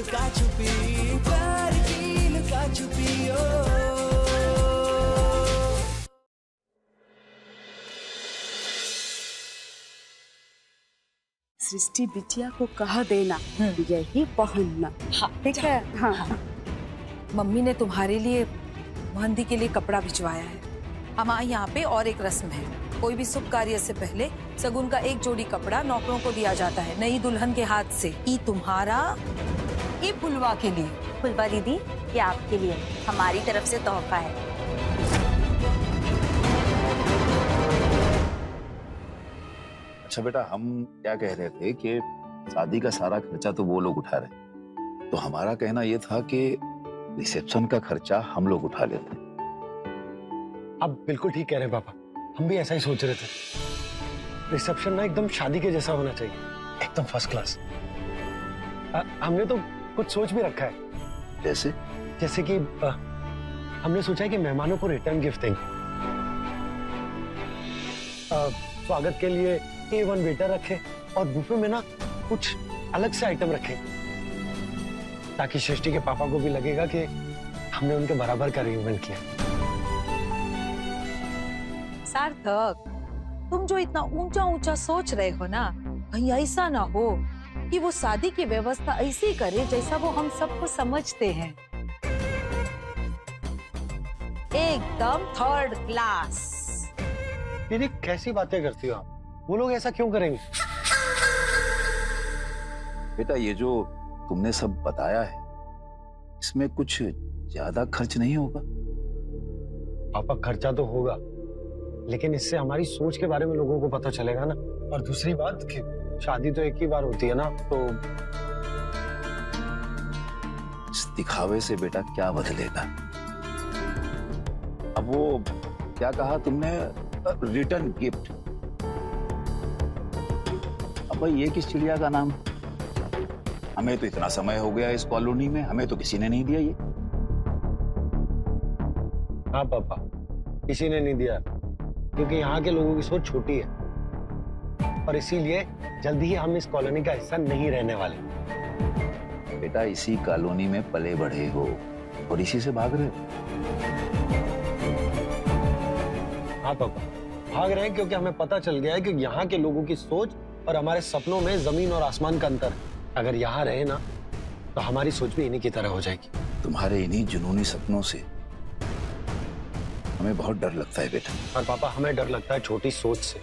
लुका छुपी, प्यार की लुका छुपी ओ। सृष्टि बिटिया को कह देना यही पहनना। हाँ, ठीक है। हाँ, हाँ। मम्मी ने तुम्हारे लिए मेहंदी के लिए कपड़ा भिजवाया है। हमारे यहाँ पे और एक रस्म है, कोई भी शुभ कार्य से पहले सगुन का एक जोड़ी कपड़ा नौकरों को दिया जाता है नई दुल्हन के हाथ से। ये तुम्हारा, ये फुलवा के लिए। फुलवा दीदी, ये आपके लिए हमारी तरफ से तोहफा है। अच्छा बेटा, हम क्या कह रहे थे कि शादी का सारा खर्चा तो वो लोग उठा रहे, तो हमारा कहना ये था कि रिसेप्शन का खर्चा हम लोग उठा लेते। आप बिल्कुल ठीक कह रहे हैं पापा, हम भी ऐसा ही सोच रहे थे। रिसेप्शन ना एकदम शादी के जैसा होना चाहिए, एकदम फर्स्ट क्लास। हमने तो कुछ सोच भी रखा है। जैसे कि हमने सोचा है कि मेहमानों को रिटर्न गिफ्ट देंगे। स्वागत के लिए A1 वेटर रखे और बुफे में ना कुछ अलग से आइटम रखे, ताकि सृष्टि के पापा को भी लगेगा कि हमने उनके बराबर का अरेंजमेंट किया। सार्थक, तुम जो इतना ऊंचा ऊंचा सोच रहे हो ना, कहीं ऐसा ना हो कि वो शादी की व्यवस्था ऐसी करे जैसा वो हम सबको समझते हैं, एकदम थर्ड क्लास। दीदी कैसी बातें करती हो आप? वो लोग ऐसा क्यों करेंगे? बेटा, ये जो तुमने सब बताया है, इसमें कुछ ज्यादा खर्च नहीं होगा? पापा, खर्चा तो होगा, लेकिन इससे हमारी सोच के बारे में लोगों को पता चलेगा ना। और दूसरी बात कि शादी तो एक ही बार होती है ना, तो इस दिखावे से बेटा क्या बदलेगा? अब वो क्या कहा तुमने, रिटर्न गिफ्ट? अब भाई ये किस चिड़िया का नाम? हमें तो इतना समय हो गया इस कॉलोनी में, हमें तो किसी ने नहीं दिया ये। हाँ पापा, किसी ने नहीं दिया, क्योंकि यहाँ के लोगों की सोच छोटी है और इसीलिए जल्दी ही हम इस कॉलोनी का हिस्सा नहीं रहने वाले। बेटा, इसी कॉलोनी में पले बढ़े हो और इसी से भाग रहे हो। हाँ पापा, भाग रहे हैं क्योंकि हमें पता चल गया है कि यहाँ के लोगों की सोच और हमारे सपनों में जमीन और आसमान का अंतर है। अगर यहाँ रहे ना तो हमारी सोच भी इन्हीं की तरह हो जाएगी। तुम्हारे इन्हीं जुनूनी सपनों से हमें बहुत डर लगता है बेटा। और पापा, हमें डर लगता है छोटी सोच से,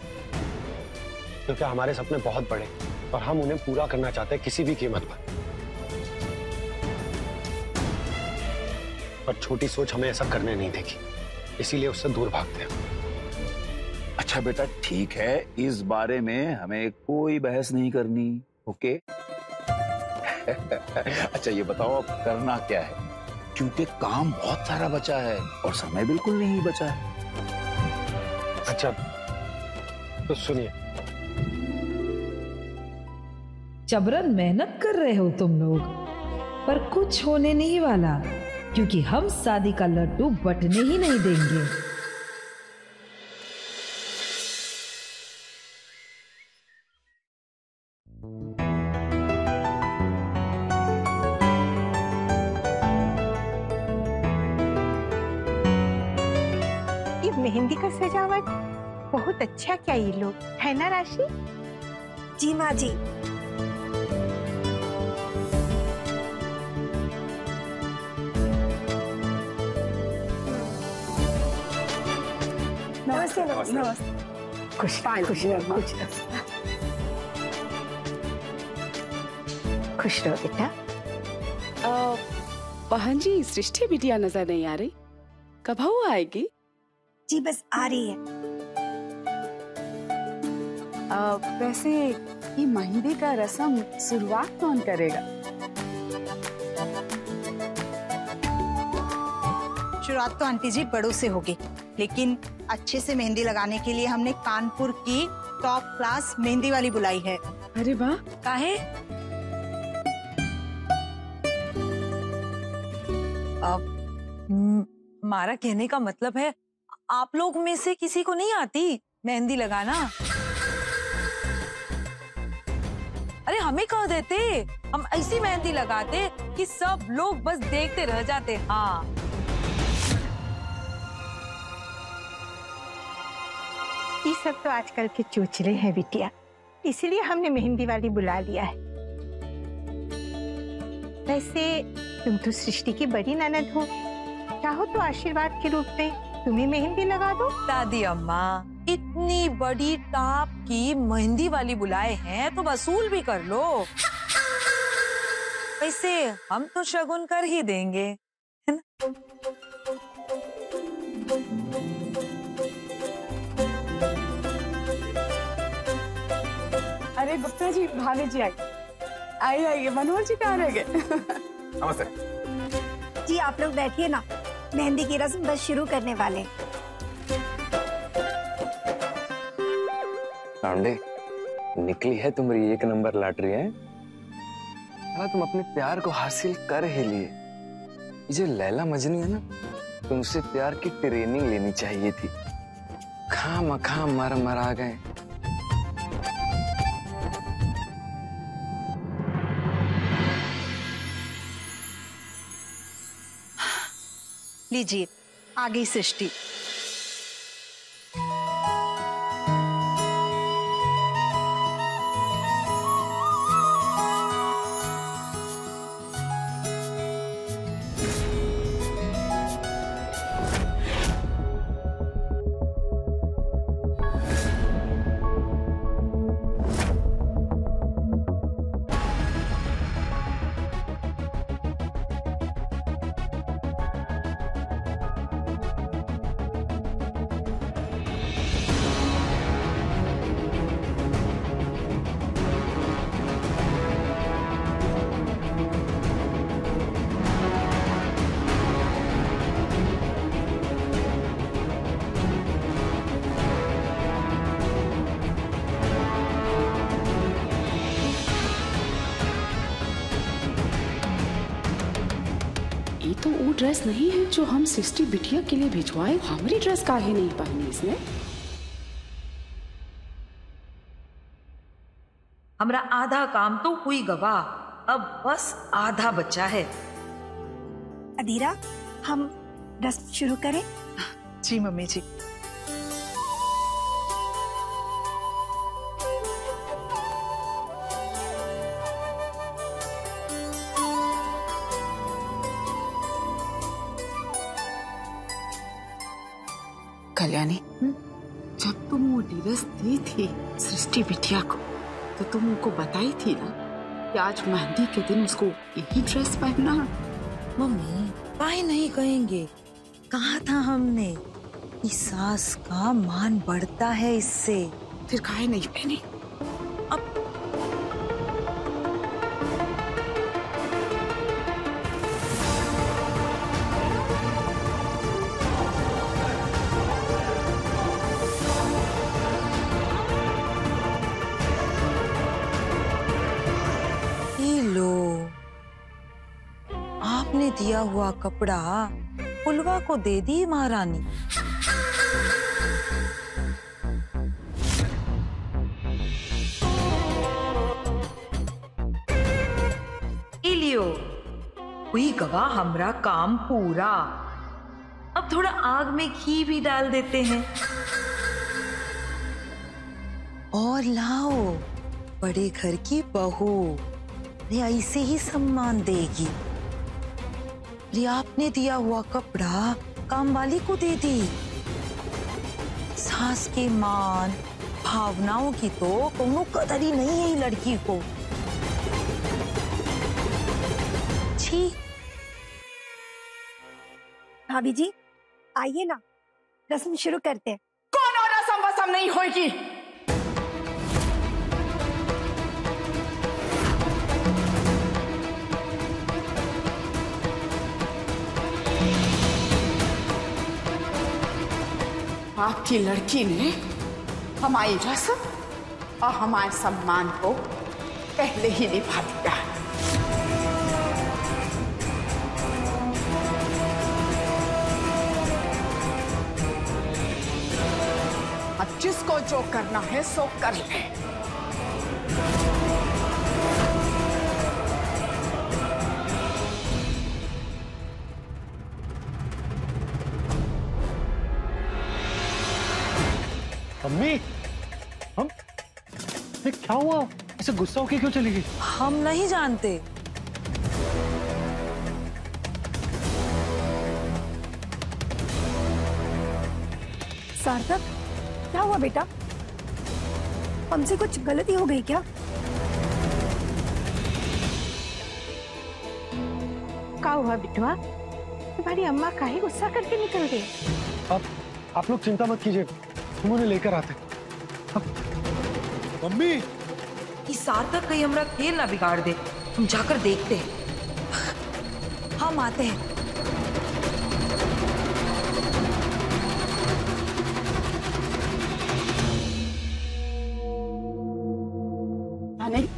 क्योंकि हमारे सपने बहुत बड़े और हम उन्हें पूरा करना चाहते हैं किसी भी कीमत पर। पर छोटी सोच हमें ऐसा करने नहीं देगी, इसीलिए उससे दूर भागते हैं। अच्छा बेटा, ठीक है, इस बारे में हमें कोई बहस नहीं करनी, ओके? अच्छा ये बताओ, अब करना क्या है? क्योंकि काम बहुत सारा बचा है और समय बिल्कुल नहीं बचा है। अच्छा तो सुनिए, जबरन मेहनत कर रहे हो तुम लोग, पर कुछ होने नहीं वाला, क्योंकि हम शादी का लड्डू बटने ही नहीं देंगे। मेहंदी का सजावट बहुत अच्छा किया ये लोग, है ना राशि? जी माँ जी। नमस्ते। नमस्ते। खुश रहो बेटा। बहन जी, सृष्टि बिटिया नजर नहीं आ रही, कब वो आएगी? जी बस आ रही है। वैसे ये मेहंदी का रस्म शुरुआत कौन करेगा? शुरुआत तो आंटी जी बड़ों से होगी, लेकिन अच्छे से मेहंदी लगाने के लिए हमने कानपुर की टॉप क्लास मेहंदी वाली बुलाई है। अरे वाह! काहे? मारा कहने का मतलब है आप लोग में से किसी को नहीं आती मेहंदी लगाना? अरे हमें कह देते, हम ऐसी मेहंदी लगाते कि सब लोग बस देखते रह जाते। हाँ, ये सब तो आजकल के चोचले हैं बिटिया, इसलिए हमने मेहंदी वाली बुला लिया है। वैसे तुम तो सृष्टि की बड़ी ननद हो, चाहो तो आशीर्वाद के रूप में तुम्हें मेहंदी लगा दो। दादी अम्मा, इतनी बड़ी टाप की मेहंदी वाली बुलाए हैं तो वसूल भी कर लो। वैसे हम तो शगुन कर ही देंगे, है ना? अरे गुप्ता जी, भाभी जी आई आइए। मनोहर जी कहाँ रह गए? नमस्ते जी, आप लोग बैठिए ना, मेहंदी की रस्म बस शुरू करने वाले। पांडे, निकली है तुम्हारी 1 नंबर लॉटरी है। तुम अपने प्यार को हासिल कर ही लिए। ये जो लैला मजनू है ना, तुमसे प्यार की ट्रेनिंग लेनी चाहिए थी। खामखा मर आ गए। लीजिए, आ गई सृष्टि। ये तो वो ड्रेस नहीं है जो हम सृष्टि बिटिया के लिए भिजवाए। हमारी ड्रेस काहे नहीं पहनी इसने? हमारा आधा काम तो हुई गवाह, अब बस आधा बचा है। अधीरा, हम रस्म शुरू करें? जी मम्मी जी। कल्याणी, जब तुम वो ड्रेस दी थी सृष्टि बिटिया को, तो तुम उनको बताई थी ना कि आज मेहंदी के दिन उसको यही ड्रेस पहनना। मम्मी, काहे नहीं कहेंगे? कहा था हमने कि सास का मान बढ़ता है इससे। फिर काहे नहीं पहनी? अब आपने दिया हुआ कपड़ा फुलवा को दे दी महारानी। इलियो, हुई गवाह हमरा काम पूरा। अब थोड़ा आग में घी भी डाल देते हैं और लाओ, बड़े घर की बहू ने ऐसे ही सम्मान देगी। ये आपने दिया हुआ कपड़ा काम वाली को दे दी। सास के मान भावनाओं की तो कोनो कदर ही नहीं है लड़की को। छी। भाभी जी, आइए ना, रस्म शुरू करते हैं। कौन और रस्म वसम नहीं होगी? आपकी लड़की ने हमारी रस्म और हमारे सम्मान को पहले ही निभा दिया। अब जिसको जो करना है सो कर ले। मम्मी, हम क्या हुआ? ऐसे गुस्सा होके क्यों चली गई? हम नहीं जानते। सार्थक, क्या हुआ बेटा? हमसे कुछ गलती हो गई क्या? क्या हुआ बिटवा? तुम्हारी अम्मा काहे गुस्सा करके निकल गई? आप लोग चिंता मत कीजिए, हम उन्हें लेकर आते। मम्मी, कि सार्थक कहीं हमारा खेल ना बिगाड़ दे, हम जाकर देखते हैं। हम आते हैं।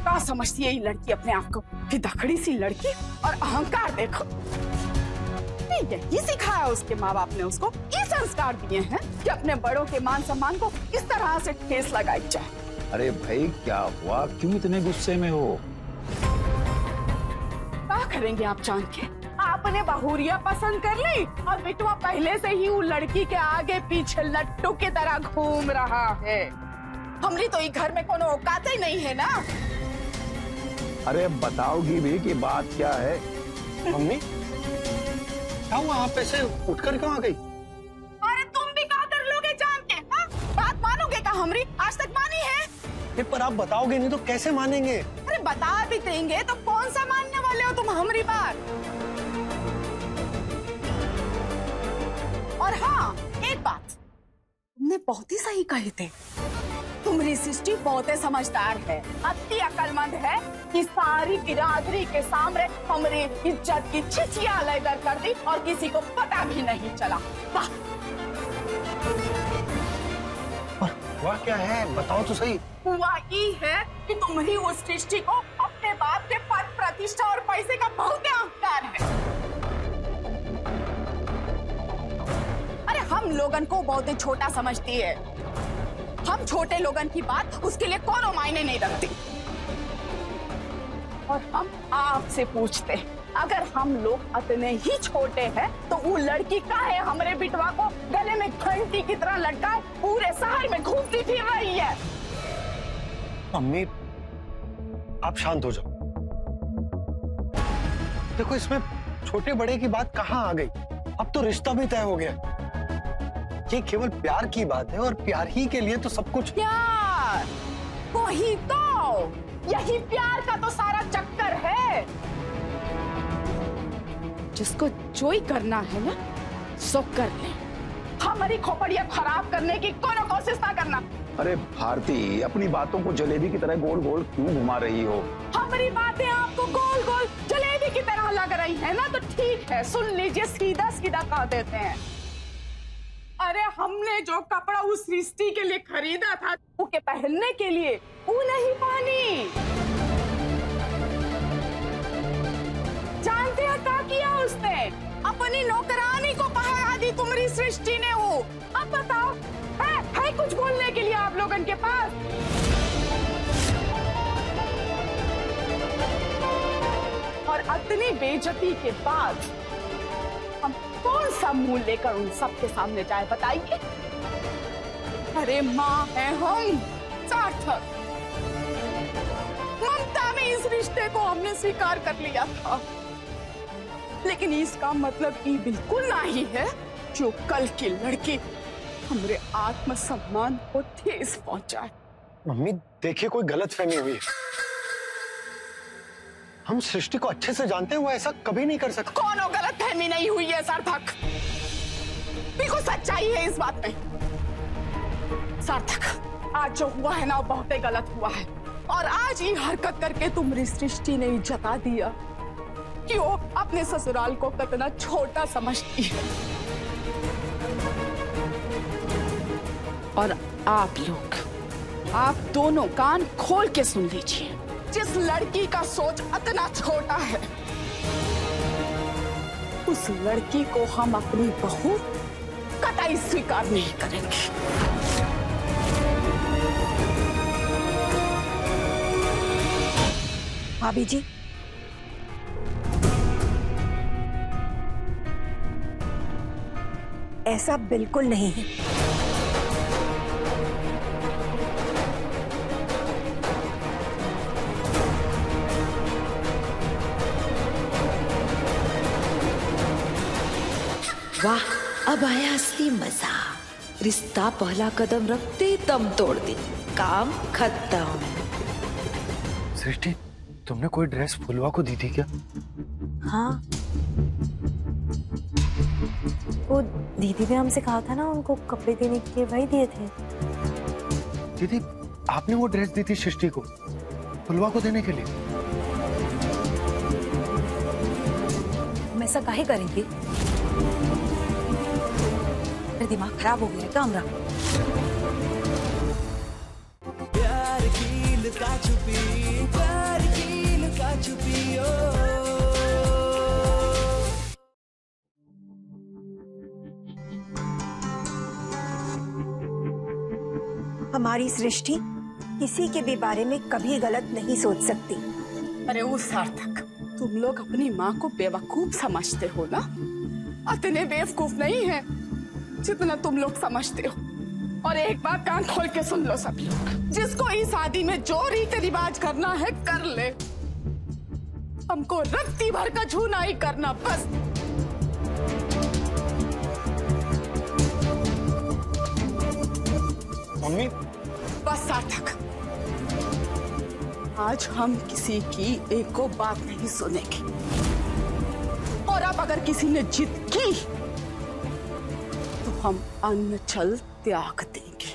क्या समझती है ये लड़की अपने आप को कि दखड़ी सी लड़की, और अहंकार देखो। यही सिखाया उसके माँ बाप ने उसको, ये संस्कार दिए हैं कि अपने बड़ों के मान सम्मान को इस तरह से ठेस लगाई जाए। अरे भाई क्या हुआ, क्यों इतने गुस्से में हो? क्या करेंगे आप जान के? आपने बहुरिया पसंद कर ली और बिटवा पहले से ही वो लड़की के आगे पीछे लट्टू की तरह घूम रहा है। हमरी तो ये घर में कोनो औकात ही नहीं है ना। अरे बताओगी भी कि बात क्या है? मम्मी, क्या हुआ? आप ऐसे उठकर क्यों आ गई? अरे तुम भी क्या कर लोगे जान के? हा? बात मानोगे क्या हमरी? आज तक मानी है? पर आप बताओगे नहीं तो कैसे मानेंगे? अरे बता भी देंगे तो कौन सा मानने वाले हो तुम हमारी बात? और हाँ, एक बात तुमने बहुत ही सही कही थे, तुम्हारी सृष्टि बहुत ही समझदार है, अति अक्लमंद है कि सारी बिरादरी के सामने हमारी इज्जत की छिछिया लेदर कर दी और किसी को पता भी नहीं चला। वाह! हुआ क्या है, बताओ तो सही। हुआ ये है कि तुम्हारी उस सृष्टि को अपने बाप के पद प्रतिष्ठा और पैसे का बहुत अहंकार है। अरे हम लोगन को बहुत ही छोटा समझती है। हम छोटे लोगन की बात उसके लिए कोनो मायने नहीं रखती। और हम आपसे पूछते, अगर हम लोग इतने ही छोटे हैं तो वो लड़की काहे हमारे बिटवा को गले में घंटी की तरह लटकाए पूरे शहर में घूमती फिर रही है? मम्मी, आप शांत हो जाओ। देखो, इसमें छोटे बड़े की बात कहाँ आ गई? अब तो रिश्ता भी तय हो गया। ये केवल प्यार की बात है और प्यार ही के लिए तो सब कुछ। प्यार वही तो, यही प्यार का तो सारा चक्कर है। जिसको जो ही करना है ना सो कर ले, हमारी खोपड़ियां खराब करने की कोनो कोशिश ना करना। अरे भारती, अपनी बातों को जलेबी की तरह गोल गोल क्यों घुमा रही हो? हमारी बातें आपको गोल गोल जलेबी की तरह लग रही है ना, तो ठीक है, सुन लीजिए, सीधा सीधा कह देते हैं। अरे हमने जो कपड़ा उस सृष्टि के लिए खरीदा था उके पहनने के लिए, वो नहीं पानी। जानते हैं क्या किया उसने? अपनी नौकरानी को पहरा दी तुम्हारी सृष्टि ने। वो अब बताओ, है कुछ बोलने के लिए आप लोगन के पास? और इतनी बेइज्जती के बाद हम कौन सा मुंह लेकर उन सबके सामने जाए, बताइए? अरे माँ है हम, सार्थक। ममता में इस रिश्ते को हमने स्वीकार कर लिया था, लेकिन इसका मतलब ये बिल्कुल नहीं है जो कल की लड़की हमारे आत्मसम्मान को ठेस पहुंचाए। मम्मी देखिए, कोई गलतफहमी हुई है। हम सृष्टि को अच्छे से जानते हैं, वो ऐसा कभी नहीं कर सकता। कोनो गलतफहमी नहीं हुई है सार्थक, बिल्कुल सच्चाई है इस बात में। सार्थक, आज जो हुआ है ना वो बहुत ही गलत हुआ है, और आज ये हरकत करके तुम्हारी सृष्टि ने जता दिया कि वो अपने ससुराल को कितना छोटा समझती है। और आप लोग, आप दोनों कान खोल के सुन लीजिए, जिस लड़की का सोच इतना छोटा है, उस लड़की को हम अपनी बहू कतई स्वीकार नहीं करेंगे। भाभी जी, ऐसा बिल्कुल नहीं है। वाह, अब आया असली मजा। रिश्ता पहला कदम रखते दम तोड़ दे, काम खत्म। सृष्टि, तुमने कोई ड्रेस फुलवा को दी थी क्या? हाँ, वो दीदी ने हमसे कहा था ना उनको कपड़े देने के लिए, वही दिए थे। दीदी, आपने वो ड्रेस दी थी सृष्टि को फुलवा को देने के लिए? हम ऐसा काहे करेंगे? मेरा दिमाग खराब हो गया है कामरा। प्यार की लुका छुपी, प्यार की लुका छुपी ओ। हमारी सृष्टि किसी के भी बारे में कभी गलत नहीं सोच सकती। अरे वो सार्थक, तुम लोग अपनी माँ को बेवकूफ समझते हो ना? इतने बेवकूफ नहीं है जितना तुम लोग समझते हो। और एक बात कान खोल के सुन लो सब लोग, जिसको इस शादी में जो रीति रिवाज करना है कर ले, हमको रत्ती भर का झूना ही करना बस। मम्मी, बस सार्थक, आज हम किसी की एक को बात नहीं सुनेंगे। और अब अगर किसी ने जिद की तो हम अन्न छल त्याग देंगे।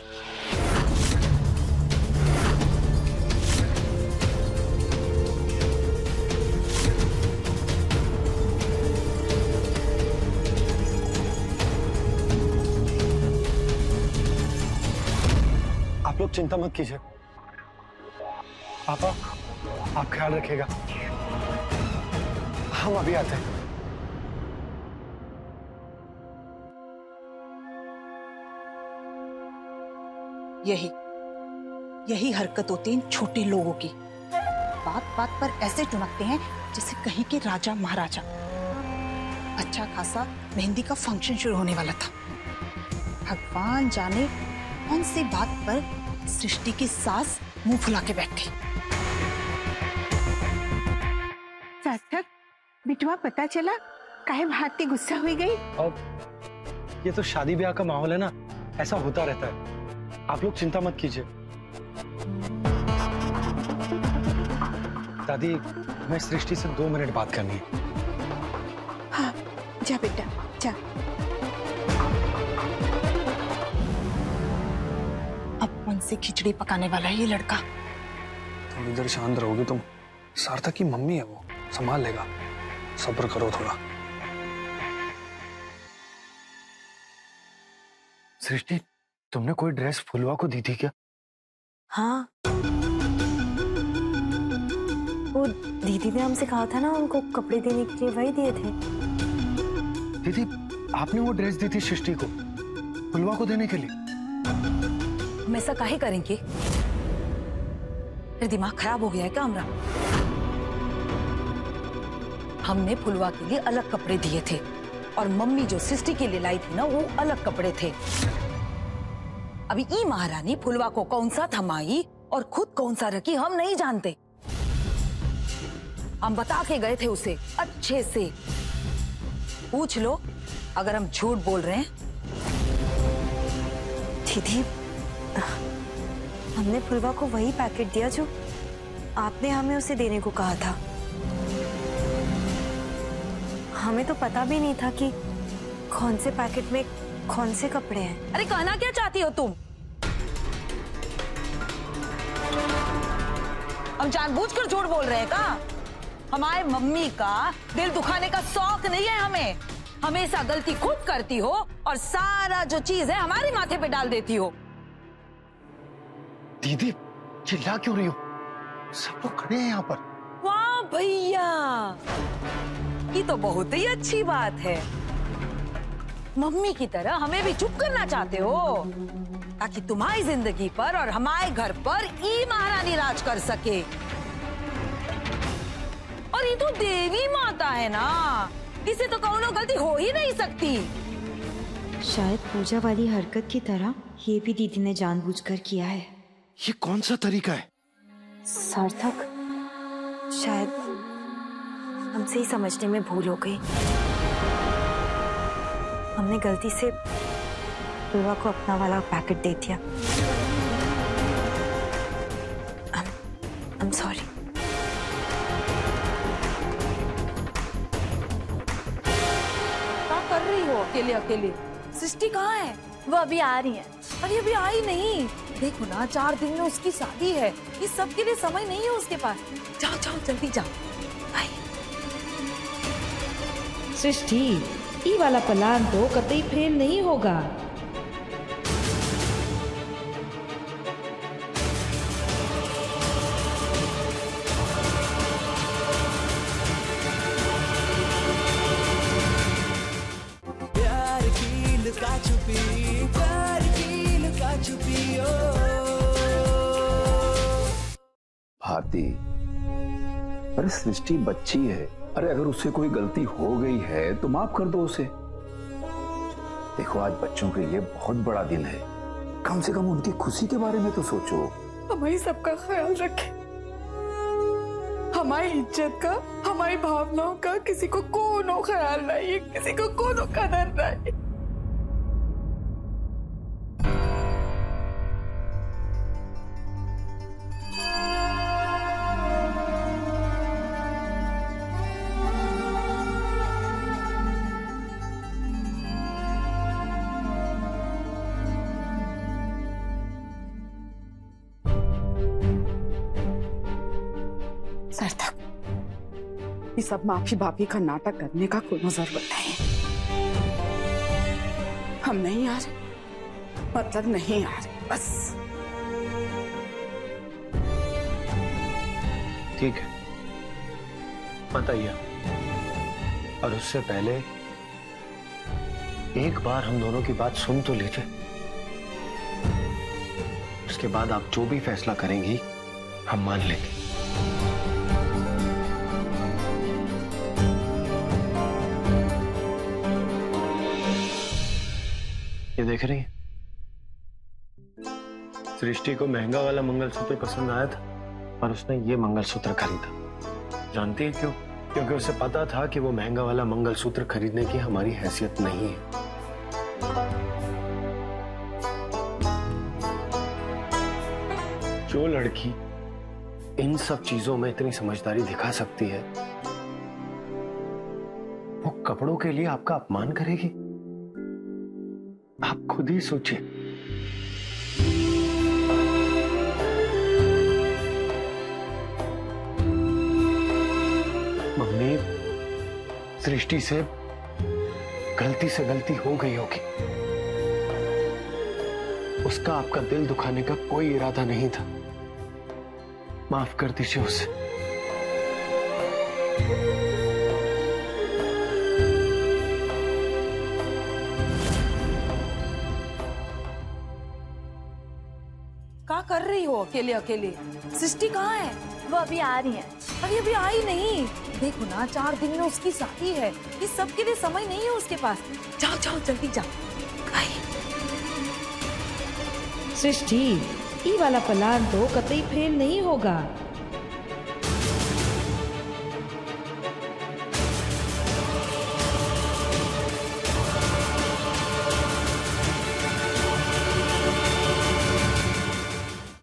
आप लोग चिंता मत कीजिए। पापा, आप ख्याल रखिएगा, हम अभी आते हैं। यही हरकत होती है इन छोटे लोगों की। बात बात पर ऐसे टुनकते हैं जैसे कहीं के राजा महाराजा। अच्छा खासा मेहंदी का फंक्शन शुरू होने वाला था, भगवान जाने कौन सी बात पर सृष्टि की सास मुंह फुला के बैठी। सार्थक, बिटवा पता चला काहे भारती गुस्सा हुई गई? अब ये तो शादी ब्याह का माहौल है ना, ऐसा होता रहता है। आप लोग चिंता मत कीजिए। दादी, मैं सृष्टि से 2 मिनट बात करनी है। हाँ, जा बेटा जा। अब मन से खिचड़ी पकाने वाला है ये लड़का। थोड़ी देर शांत रहोगे तुम? सार्थक की मम्मी है, वो संभाल लेगा, सब्र करो थोड़ा। सृष्टि, तुमने कोई ड्रेस फुलवा को दी थी क्या? हाँ, वो दीदी ने हमसे कहा था ना उनको कपड़े देने के लिए, वही दिए थे। दीदी, आपने वो ड्रेस दी थी सृष्टि को फुलवा को देने के लिए? हम ऐसा काहे करेंगे? मेरा दिमाग खराब हो गया है कामरा। हमने फुलवा के लिए अलग कपड़े दिए थे और मम्मी जो सृष्टि के लिए लाई थी ना, वो अलग कपड़े थे। अभी ई महारानी फुलवा को कौन सा थमाई और खुद कौन सा रखी हम नहीं जानते। हम बता के गए थे उसे अच्छे से। पूछ लो अगर हम झूठ बोल रहे हैं। दीदी, हमने फुलवा को वही पैकेट दिया जो आपने हमें उसे देने को कहा था। हमें तो पता भी नहीं था कि कौन से पैकेट में कौन से कपड़े हैं। अरे कहना क्या चाहती हो तुम? हम जानबूझकर झूठ बोल रहे हैं का? हमारे मम्मी का दिल दुखाने का शौक नहीं है हमें। हमेशा गलती खुद करती हो और सारा जो चीज है हमारे माथे पे डाल देती हो। दीदी, चिल्ला क्यों रही हो? सब लोग खड़े हैं यहाँ पर। वाह भैया, ये तो बहुत ही अच्छी बात है। मम्मी की तरह हमें भी चुप करना चाहते हो ताकि तुम्हारी जिंदगी पर और हमारे घर पर ई महारानी राज कर सके। और ये तो देवी माता है ना, इसे तो कौनो गलती हो ही नहीं सकती। शायद पूजा वाली हरकत की तरह ये भी दीदी ने जानबूझकर किया है। ये कौन सा तरीका है? सार्थक, शायद हमसे ही समझने में भूल हो गई। हमने गलती से दुर्वा को अपना वाला पैकेट दे दिया। I'm sorry। क्या कर रही हो अकेले अकेले? सृष्टि कहाँ है? वो अभी आ रही है। अरे अभी आई नहीं। देखो ना, 4 दिन में उसकी शादी है। इस सब के लिए समय नहीं है उसके पास। जाओ जाओ जल्दी जाओ। सृष्टि, ई वाला प्लान तो कतई फेल नहीं होगा। प्यार की लुका छुपी, प्यार की लुका छुपी ओ। भारती, अरे सृष्टि बच्ची है। अरे अगर उससे कोई गलती हो गई है तो माफ कर दो उसे। देखो आज बच्चों के लिए बहुत बड़ा दिन है, कम से कम उनकी खुशी के बारे में तो सोचो। हमारी सबका ख्याल रखे, हमारी इज्जत का, हमारी भावनाओं का किसी को कोनो ख्याल नहीं है, किसी को कोनो कदर नहीं। सार्थक, ये सब माफी बापी का नाटक करने का कोई जरूरत नहीं। हम नहीं आ रहे, मतलब नहीं आ रहे, बस। ठीक है, बताइए। और उससे पहले एक बार हम दोनों की बात सुन तो लीजिए। उसके बाद आप जो भी फैसला करेंगी हम मान लेंगे। ये देख रही हैं? सृष्टि को महंगा वाला मंगलसूत्र पसंद आया था और उसने ये मंगलसूत्र खरीदा। जानती है क्यों? क्योंकि उसे पता था कि वो महंगा वाला मंगलसूत्र खरीदने की हमारी हैसियत नहीं है। जो लड़की इन सब चीजों में इतनी समझदारी दिखा सकती है, वो कपड़ों के लिए आपका अपमान करेगी? आप खुद ही सोचिए। मम्मी, सृष्टि से गलती हो गई होगी। उसका आपका दिल दुखाने का कोई इरादा नहीं था। माफ कर दीजिए उसे। क्या कर रही हो अकेले अकेले? सृष्टि कहाँ है? वो अभी आ रही है। अरे अभी आई नहीं। देखो ना, 4 दिन में उसकी शादी है। इस सब के लिए समय नहीं है उसके पास। जाओ जाओ जल्दी जाओ। सृष्टि, ई वाला प्लान तो कतई फेल नहीं होगा।